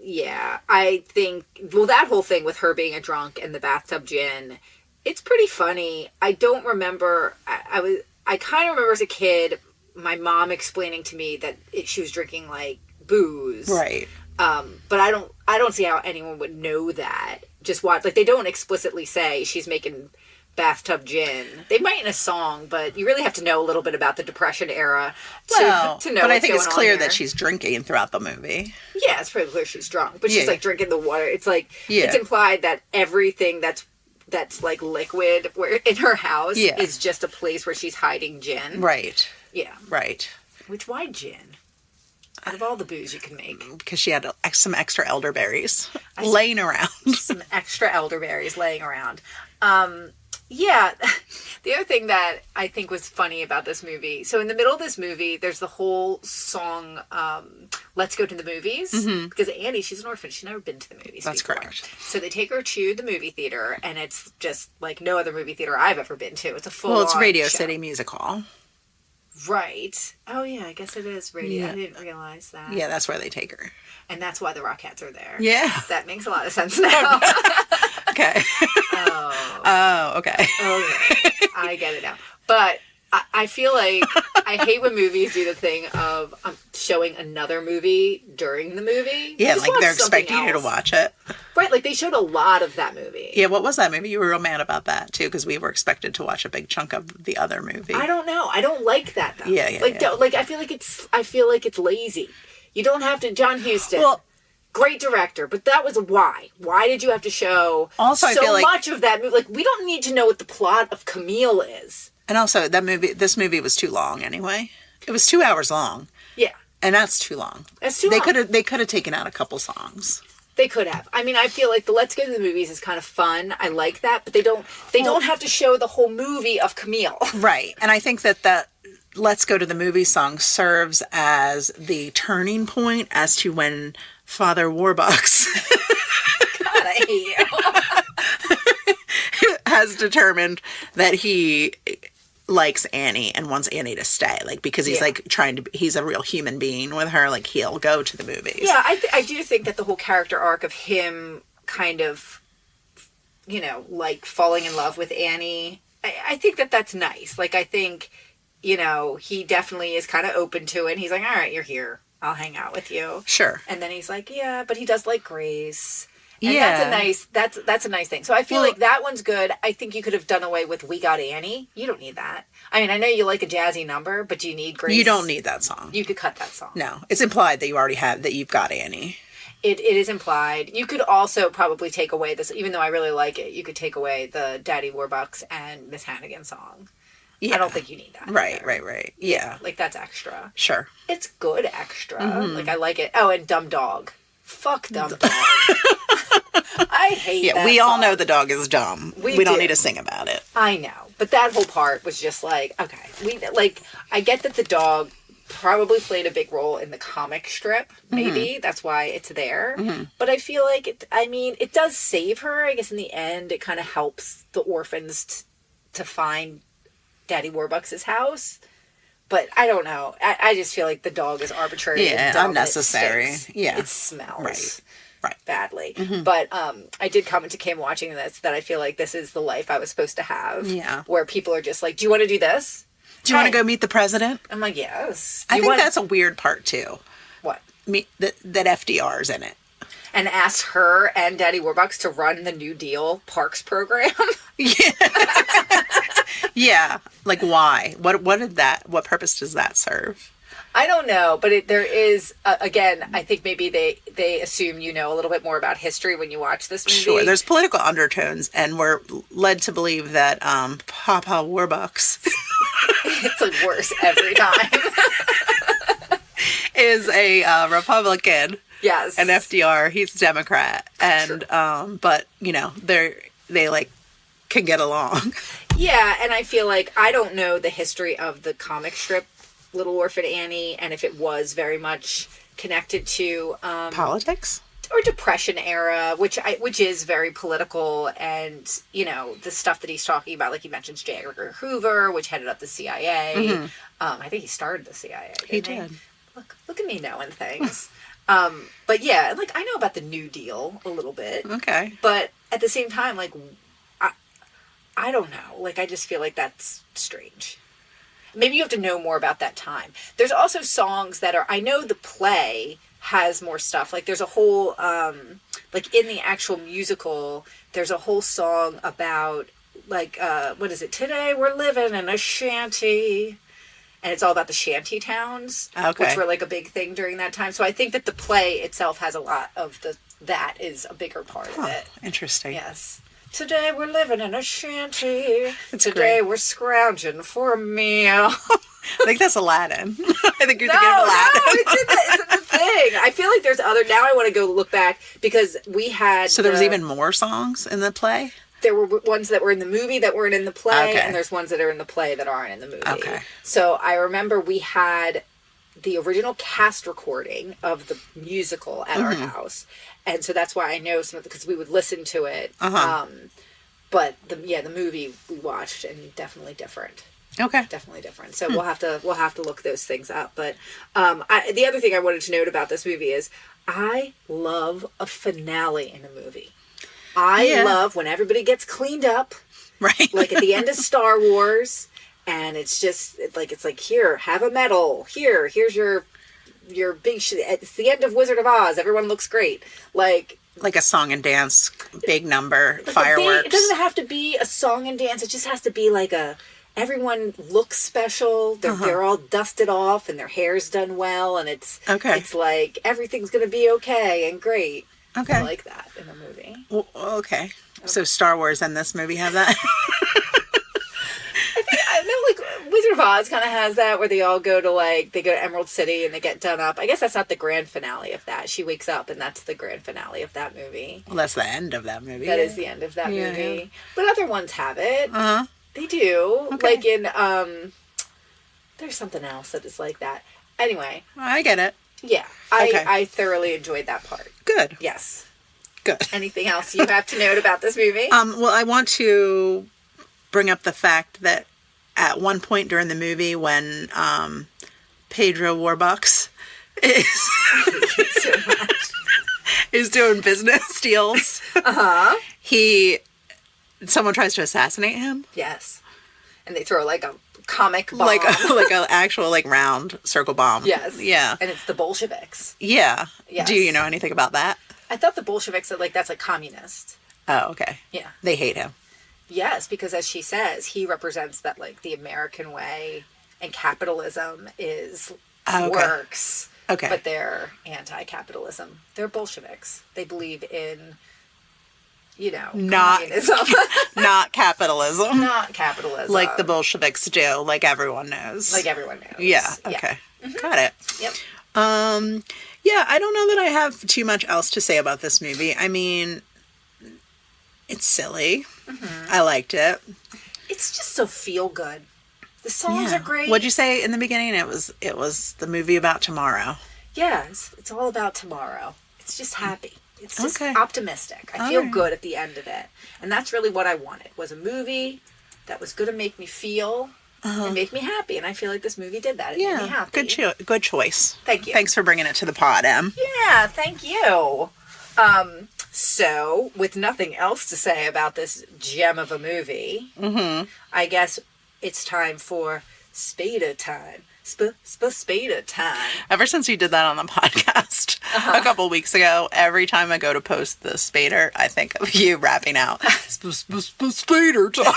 Yeah, I think, that whole thing with her being a drunk and the bathtub gin, it's pretty funny. I don't remember, I kind of remember as a kid, my mom explaining to me that she was drinking, like, booze. Right. But I don't see how anyone would know that. Just watch, like, they don't explicitly say she's making bathtub gin. They might in a song, but you really have to know a little bit about the Depression era to know. But I think it's clear that she's drinking throughout the movie. Yeah, it's pretty clear she's drunk, but she's like drinking the water. It's like it's implied that everything that's like liquid in her house is just a place where she's hiding gin. Right. Yeah. Right. Which why gin? Out of all the booze you can make. Because she had some extra elderberries laying around. Some extra elderberries laying around. Yeah, the other thing that I think was funny about this movie, so in the middle of this movie, there's the whole song, Let's Go to the Movies, because Annie, she's an orphan, she's never been to the movies That's before. correct. So they take her to the movie theater, and it's just like no other movie theater I've ever been to. It's a full Well, it's Radio City Music Hall. Right. Oh, yeah, I guess it is Radio. Yeah. I didn't realize that. Yeah, that's where they take her. And that's why the Rockettes are there. Yeah. That makes a lot of sense now. Okay. Oh, okay. Okay. I get it now. But I feel like I hate when movies do the thing of showing another movie during the movie. Yeah, Just like watch they're something expecting you to else. watch it. Right, like they showed a lot of that movie. Yeah, what was that movie? You were real mad about that, too, because we were expected to watch a big chunk of the other movie. I don't know. I don't like that, though. Yeah. Like, I feel like it's lazy. You don't have to... John Huston... Well... Great director, but that was why. Why did you have to show I feel like, much of that movie? Like, we don't need to know what the plot of Camille is. And also, this movie was too long anyway. It was 2 hours long. Yeah. And that's too long. That's too long. They could have taken out a couple songs. They could have. I mean, I feel like the Let's Go to the Movies is kind of fun. I like that, but they don't have to show the whole movie of Camille. Right. And I think that Let's Go to the Movie song serves as the turning point as to when Father Warbucks God, I hate you. has determined that he likes Annie and wants Annie to stay, like, because he's like he's a real human being with her, like he'll go to the movies. Yeah, I do think that the whole character arc of him kind of, like falling in love with Annie I think that that's nice. Like, I think, you know, he definitely is kind of open to it. He's like, all right, you're here. I'll hang out with you. Sure. And then he's like, yeah, but he does like Grace. And Yeah. that's a nice thing. So I feel like that one's good. I think you could have done away with We Got Annie. You don't need that. I mean, I know you like a jazzy number, but do you need Grace? You don't need that song. You could cut that song. No. It's implied that you already have, that you've got Annie. It is implied. You could also probably take away this, even though I really like it, you could take away the Daddy Warbucks and Miss Hannigan song. Yeah. I don't think you need that. Right, either. right. Yeah. Like, that's extra. Sure. It's good extra. Like, I like it. Oh, and Dumb Dog. Fuck Dumb Dog. I hate that we all song. know the dog is dumb. We don't do. need to sing about it. I know. But that whole part was just like, okay. I get that the dog probably played a big role in the comic strip. Maybe. That's why it's there. But I feel like, it does save her. I guess in the end, it kind of helps the orphans to find Daddy Warbucks' house. But I don't know. I just feel like the dog is arbitrary and dumb, unnecessary. And it stinks. Yeah. It smells. Right. Badly. But I did comment to Kim watching this that I feel like this is the life I was supposed to have. Yeah. Where people are just like, do you want to do this? Do you want to go meet the president? I'm like, yes. I think that's a weird part too. What? That FDR's in it. And ask her and Daddy Warbucks to run the New Deal Parks program. Yeah. Like, why? What purpose does that serve? I don't know, but there is, again, I think maybe they assume you know a little bit more about history when you watch this movie. Sure, there's political undertones, and we're led to believe that Papa Warbucks it's like worse every time. is a Republican. Yes. And FDR, he's a Democrat. And, but, you know, they like can get along. Yeah, and I feel like I don't know the history of the comic strip Little Orphan Annie, and if it was very much connected to Politics or Depression era, which is very political, and you know the stuff that he's talking about, like he mentions J. Edgar Hoover, which headed up the CIA. I think he started the CIA. He did. Look at me knowing things. But yeah, like I know about the New Deal a little bit. Okay. But at the same time, like I don't know. Like I just feel like that's strange. Maybe you have to know more about that time. There's also songs that are, I know the play has more stuff. Like there's a whole, like in the actual musical, there's a whole song about like, what is it? Today we're living in a shanty. And it's all about the shanty towns, which were like a big thing during that time. So I think that the play itself has a lot of that is a bigger part of it. Interesting. Yes. Today we're living in a shanty. great. Today we're scrounging for a meal. I think that's Aladdin. I think you're thinking of Aladdin. No, it's in the thing. I feel like there's other. Now I want to go look back because we had. So there was even more songs in the play? There were ones that were in the movie that weren't in the play, Okay. and there's ones that are in the play that aren't in the movie. Okay. So I remember we had the original cast recording of the musical at our house, and so that's why I know some of because we would listen to it. But the movie we watched and definitely different. Okay. Definitely different. So we'll have to look those things up. But the other thing I wanted to note about this movie is I love a finale in a movie. I love when everybody gets cleaned up, Right. like at the end of Star Wars, and it's like here, have a medal. Here's your big. It's the end of Wizard of Oz. Everyone looks great. Like a song and dance, big number, fireworks. It doesn't have to be a song and dance. It just has to be like everyone looks special. They're all dusted off and their hair's done well, and it's like everything's gonna be okay and great. Okay. I like that in a movie. Well, okay. So Star Wars and this movie have that? I know, like, Wizard of Oz kind of has that, where they all go to Emerald City and they get done up. I guess that's not the grand finale of that. She wakes up and that's the grand finale of that movie. Well, that's the end of that movie. That is the end of that movie. But other ones have it. Uh-huh. They do. Okay. Like in, there's something else that is like that. Anyway. I get it. Yeah. I thoroughly enjoyed that part. Good. Yes. Good. Anything else you have to note about this movie? Well, I want to bring up the fact that at one point during the movie when Pedro Warbucks is doing business deals, someone tries to assassinate him. Yes. and they throw like a comic bomb. Like an actual like round circle bomb. Yes. Yeah. And it's the Bolsheviks. Yeah. Yes. Do you know anything about that? I thought the Bolsheviks, that's like communist. Oh, okay. Yeah. They hate him. Yes, because as she says, he represents that like the American way and capitalism works. Okay. But they're anti-capitalism. They're Bolsheviks. They believe in, communism. Not capitalism. Not capitalism. Like the Bolsheviks do, like everyone knows. Like everyone knows. Yeah, okay. Yeah. Mm-hmm. Got it. Yep. Yeah, I don't know that I have too much else to say about this movie. I mean, it's silly. Mm-hmm. I liked it. It's just so feel good. The songs are great. What'd you say in the beginning? It was the movie about tomorrow. Yeah, it's all about tomorrow. It's just happy. It's just Okay. optimistic. I feel good at the end of it. And that's really what I wanted, was a movie that was going to make me feel and make me happy. And I feel like this movie did that. It made me happy. Good choice. Thank you. Thanks for bringing it to the pod, Em. Yeah, thank you. So, with nothing else to say about this gem of a movie, I guess it's time for Spada time. Spada time. Ever since you did that on the podcast a couple weeks ago, every time I go to post the Spader, I think of you rapping out, Spader time.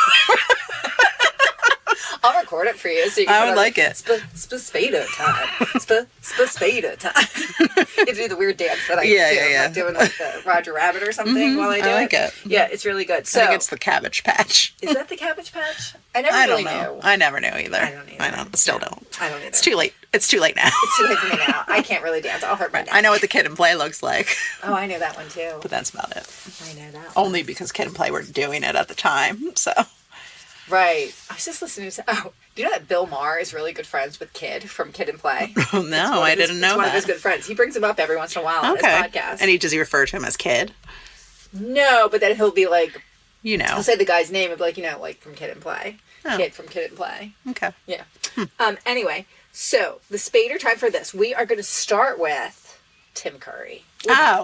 I'll record it for you so you can I would like it. Spada time. Spada time. You do the weird dance that I do. Yeah. I'm like doing like the Roger Rabbit or something while I do I like it. Yeah, it's really good. So, I think it's the Cabbage Patch. Is that the Cabbage Patch? I never I really don't know. knew. I never knew either. I don't either. I know. Still don't. I don't either. It's too late. It's too late now. It's too late for me now. I can't really dance. I'll hurt my neck. I know what the Kid and Play looks like, Oh, I know that one too. but that's about it. I know that one. Only because Kid and Play were doing it at the time, so. Right. I was just listening to... Oh, do you know that Bill Maher is really good friends with Kid from Kid and Play? Oh, no, I didn't know He's one that. of his good friends. He brings him up every once in a while on his podcast. And does he refer to him as Kid? No, but then he'll be like... You know. He'll say the guy's name and be like, like from Kid and Play. Oh. Kid from Kid and Play. Okay. Yeah. Anyway, so the Spader time for this. We are going to start with Tim Curry.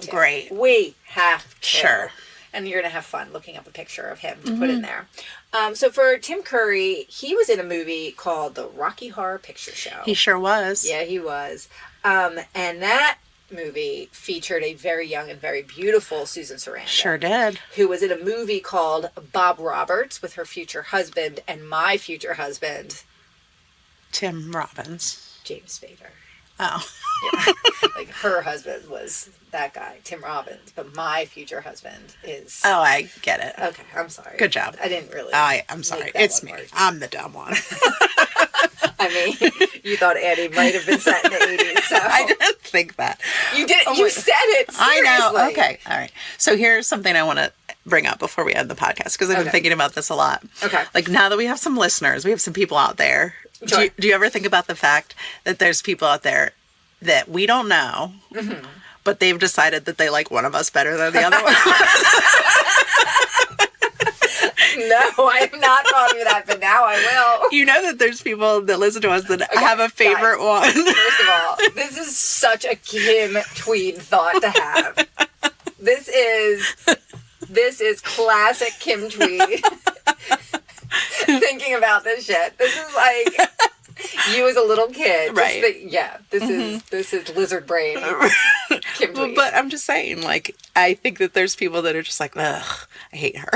Great. We have to. Sure. And you're going to have fun looking up a picture of him to put in there. So for Tim Curry, he was in a movie called The Rocky Horror Picture Show. He sure was. Yeah, he was. And that movie featured a very young and very beautiful Susan Sarandon. Sure did. Who was in a movie called Bob Roberts with her future husband and my future husband, Tim Robbins. James Spader. Oh. Yeah. Like her husband was that guy, Tim Robbins, but my future husband is... Oh, I get it. Okay, I'm sorry. Good job. I didn't really... I'm sorry. It's me. I'm the dumb one. I mean, you thought Annie might have been set in the 80s, so... I didn't think that. You did. You said it. Seriously. I know. Okay. All right. So here's something I want to bring up before we end the podcast, because I've been thinking about this a lot. Okay. Like, now that we have some listeners, we have some people out there. Sure. Do you ever think about the fact that there's people out there that we don't know, but they've decided that they like one of us better than the other one? No, I have not thought of that, but now I will. You know that there's people that listen to us that have a favorite one. First of all, this is such a Kim Tweed thought to have. This is classic Kim Tweed. Thinking about this shit. This is like you as a little kid. Right. This is lizard brain. Kim Tweed. But I'm just saying, like, I think that there's people that are just like, ugh, I hate her.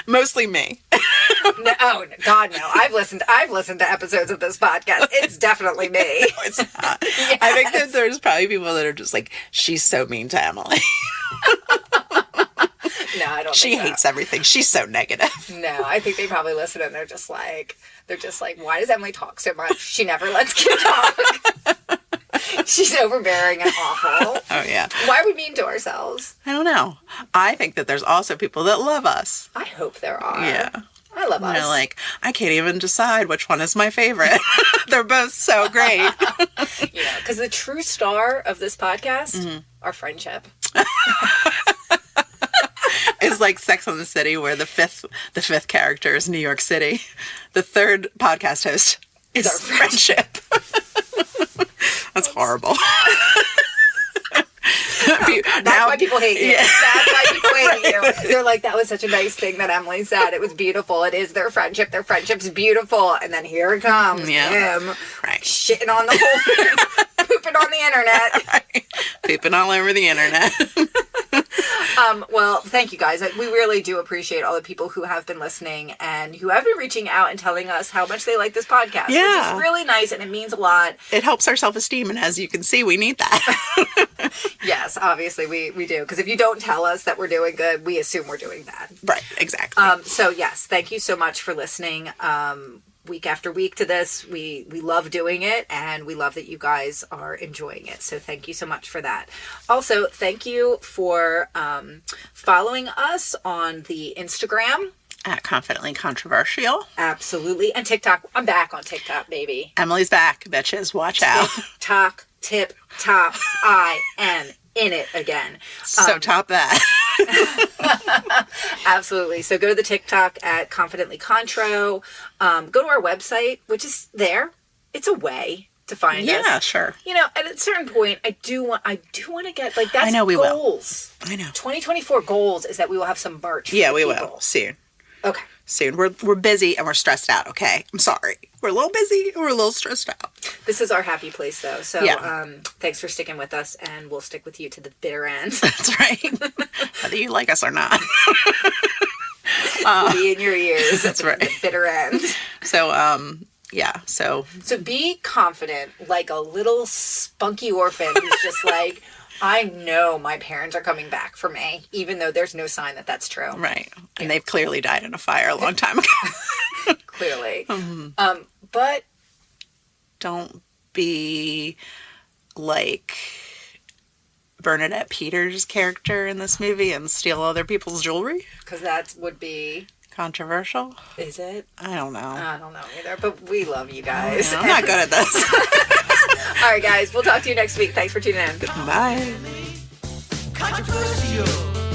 Mostly me. No, oh God, no! I've listened to episodes of this podcast. It's definitely me. No, it's not. Yes. I think that there's probably people that are just like, she's so mean to Emily. No, I don't. She think so. hates everything. She's so negative. No, I think they probably listen and they're just like, why does Emily talk so much? She never lets Kim talk. She's overbearing and awful. Oh, yeah. Why are we mean to ourselves? I don't know. I think that there's also people that love us. I hope there are. Yeah. I love us. They're like, I can't even decide which one is my favorite. They're both so great. Yeah, because the true star of this podcast, our friendship. It's like Sex on the City, where the fifth character is New York City. The third podcast host is our friendship. That's horrible. That's now my why people hate you. Yeah. That's why people hate you. They're like, that was such a nice thing that Emily said. It was beautiful. It is their friendship. Their friendship's beautiful. And then here it comes. Yeah. Him Right. shitting on the whole thing. Pooping on the internet. Right. Pooping all over the internet. Well, thank you guys. We really do appreciate all the people who have been listening and who have been reaching out and telling us how much they like this podcast. Yeah. Which is really nice and it means a lot. It helps our self-esteem, and as you can see, we need that. Yes, obviously we do. Because if you don't tell us that we're doing good, we assume we're doing bad. Right, exactly. So yes, thank you so much for listening. Week after week to this. We love doing it, and we love that you guys are enjoying it. So thank you so much for that. Also, thank you for following us on the Instagram. At Confidently Controversial. Absolutely. And TikTok. I'm back on TikTok, baby. Emily's back, bitches. Watch out. Tip, top, I am in it again. So top that. Absolutely. So go to the TikTok at Confidently Contro. Go to our website, which is there. It's a way to find us. Yeah, sure. You know, at a certain point, I do want to get, like, that's I know we goals. will. I know. 2024 goals is that we will have some merch. Yeah, for we people. will. Soon. Okay. Soon. We're busy and we're stressed out, okay? I'm sorry. We're a little busy and we're a little stressed out. This is our happy place, though. So Yeah. Thanks for sticking with us, and we'll stick with you to the bitter end. That's right. Whether you like us or not. We'll be in your ears. That's right. The bitter end. So, yeah. So be confident, like a little spunky orphan who's just like, I know my parents are coming back for me, even though there's no sign that that's true. right. And they've clearly died in a fire a long time ago. Clearly. But Don't be like Bernadette Peters' character in this movie and steal other people's jewelry. because that would be, Controversial? is it? I don't know. I don't know either, but we love you guys. I'm not good at this. All right, guys, we'll talk to you next week. Thanks for tuning in. Bye. Controversial.